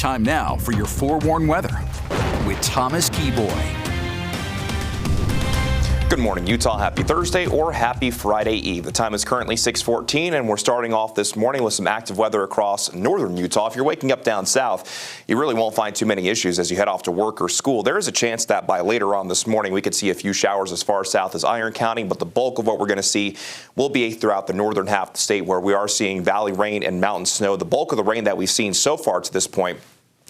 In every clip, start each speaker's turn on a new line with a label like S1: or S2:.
S1: Time now for your forewarned weather with Thomas Keyboy.
S2: Good morning, Utah. Happy Thursday or happy Friday Eve. The time is currently 6:14, and we're starting off this morning with some active weather across northern Utah. If you're waking up down south, you really won't find too many issues as you head off to work or school. There is a chance that by later on this morning, we could see a few showers as far south as Iron County, but the bulk of what we're going to see will be throughout the northern half of the state, where we are seeing valley rain and mountain snow. The bulk of the rain that we've seen so far to this point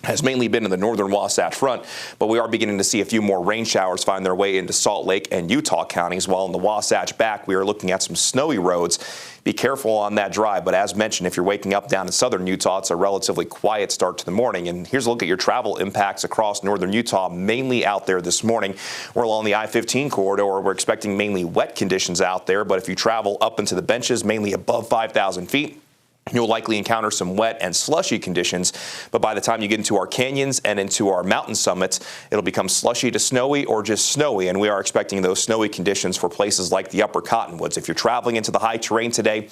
S2: has mainly been in the northern Wasatch Front, but we are beginning to see a few more rain showers find their way into Salt Lake and Utah counties, while in the Wasatch back, we are looking at some snowy roads. Be careful on that drive, but as mentioned, if you're waking up down in southern Utah, it's a relatively quiet start to the morning. And here's a look at your travel impacts across northern Utah, mainly out there this morning. We're along the I-15 corridor. We're expecting mainly wet conditions out there, but if you travel up into the benches, mainly above 5,000 feet, you'll likely encounter some wet and slushy conditions, but by the time you get into our canyons and into our mountain summits, it'll become slushy to snowy or just snowy, and we are expecting those snowy conditions for places like the upper Cottonwoods. If you're traveling into the high terrain today,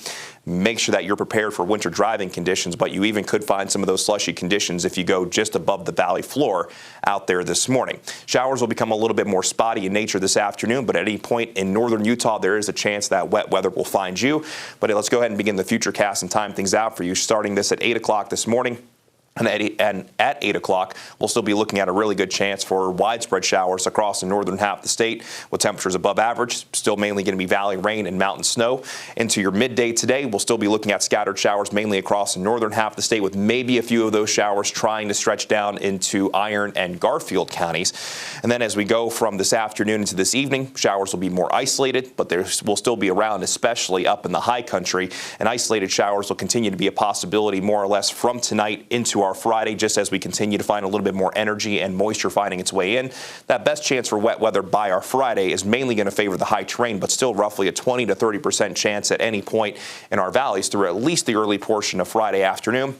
S2: make sure that you're prepared for winter driving conditions, but you even could find some of those slushy conditions if you go just above the valley floor out there this morning. Showers will become a little bit more spotty in nature this afternoon, but at any point in northern Utah, there is a chance that wet weather will find you. But let's go ahead and begin the future cast and time things out for you, starting this at 8 o'clock this morning. And at 8 o'clock, we'll still be looking at a really good chance for widespread showers across the northern half of the state with temperatures above average. Still mainly going to be valley rain and mountain snow. Into your midday today, we'll still be looking at scattered showers mainly across the northern half of the state, with maybe a few of those showers trying to stretch down into Iron and Garfield counties. And then as we go from this afternoon into this evening, showers will be more isolated, but there will still be around, especially up in the high country. And isolated showers will continue to be a possibility more or less from tonight into our Friday, just as we continue to find a little bit more energy and moisture finding its way in. That best chance for wet weather by our Friday is mainly going to favor the high terrain, but still roughly a 20 to 30% chance at any point in our valleys through at least the early portion of Friday afternoon.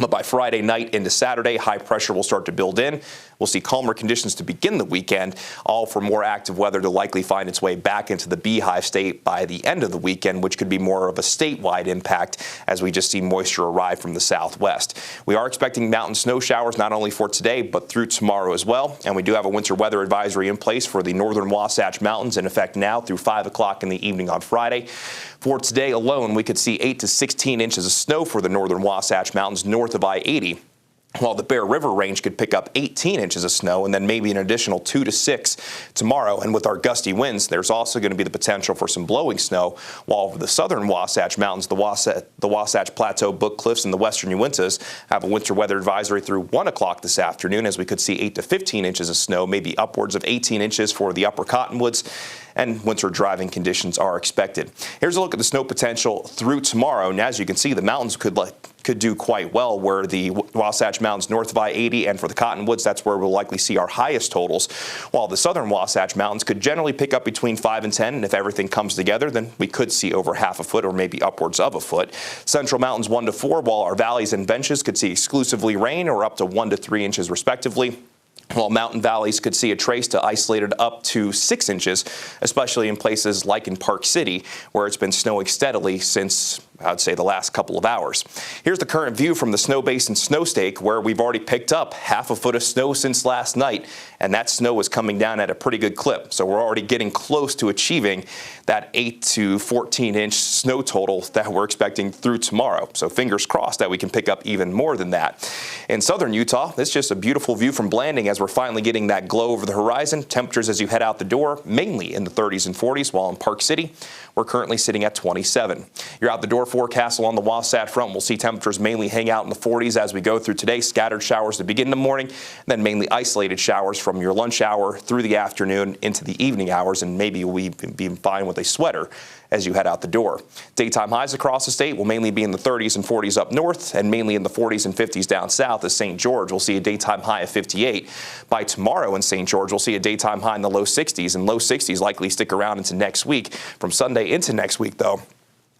S2: But by Friday night into Saturday, high pressure will start to build in. We'll see calmer conditions to begin the weekend, all for more active weather to likely find its way back into the Beehive State by the end of the weekend, which could be more of a statewide impact as we just see moisture arrive from the southwest. We are expecting mountain snow showers not only for today, but through tomorrow as well. And we do have a winter weather advisory in place for the northern Wasatch Mountains in effect now through 5 o'clock in the evening on Friday. For today alone, we could see 8 to 16 inches of snow for the northern Wasatch Mountains north of I-80. While the Bear River Range could pick up 18 inches of snow and then maybe an additional 2 to 6 tomorrow. And with our gusty winds, there's also going to be the potential for some blowing snow. While over the southern Wasatch Mountains, the Wasatch Plateau, Book Cliffs, and the western Uintas have a winter weather advisory through 1 o'clock this afternoon, as we could see 8 to 15 inches of snow, maybe upwards of 18 inches for the upper Cottonwoods, and winter driving conditions are expected. Here's a look at the snow potential through tomorrow. And as you can see, the mountains could do quite well, where the Wasatch Mountains north of I-80 and for the Cottonwoods, that's where we'll likely see our highest totals, while the southern Wasatch Mountains could generally pick up between 5 and 10, and if everything comes together, then we could see over half a foot or maybe upwards of a foot. Central Mountains 1 to 4, while our valleys and benches could see exclusively rain or up to 1 to 3 inches respectively, while mountain valleys could see a trace to isolated up to 6 inches, especially in places like in Park City, where it's been snowing steadily since, I'd say, the last couple of hours. Here's the current view from the Snow Basin Snow Stake, where we've already picked up half a foot of snow since last night, and that snow is coming down at a pretty good clip. So we're already getting close to achieving that 8 to 14 inch snow total that we're expecting through tomorrow. So fingers crossed that we can pick up even more than that. In southern Utah, it's just a beautiful view from Blanding as we're finally getting that glow over the horizon. Temperatures as you head out the door, mainly in the 30s and 40s, while in Park City, we're currently sitting at 27. You're out the door forecast along the Wasatch Front. We'll see temperatures mainly hang out in the 40s as we go through today. Scattered showers to begin the morning, then mainly isolated showers from your lunch hour through the afternoon into the evening hours, and maybe you'll be fine with a sweater as you head out the door. Daytime highs across the state will mainly be in the 30s and 40s up north, and mainly in the 40s and 50s down south, as St. George will see a daytime high of 58. By tomorrow in St. George, we'll see a daytime high in the low 60s, and low 60s likely stick around into next week. From Sunday into next week, though,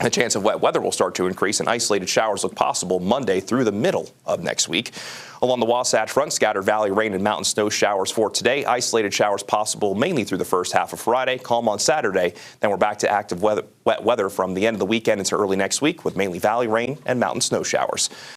S2: the chance of wet weather will start to increase, and isolated showers look possible Monday through the middle of next week. Along the Wasatch Front, scattered valley rain and mountain snow showers for today. Isolated showers possible mainly through the first half of Friday. Calm on Saturday. Then we're back to active wet weather from the end of the weekend into early next week with mainly valley rain and mountain snow showers.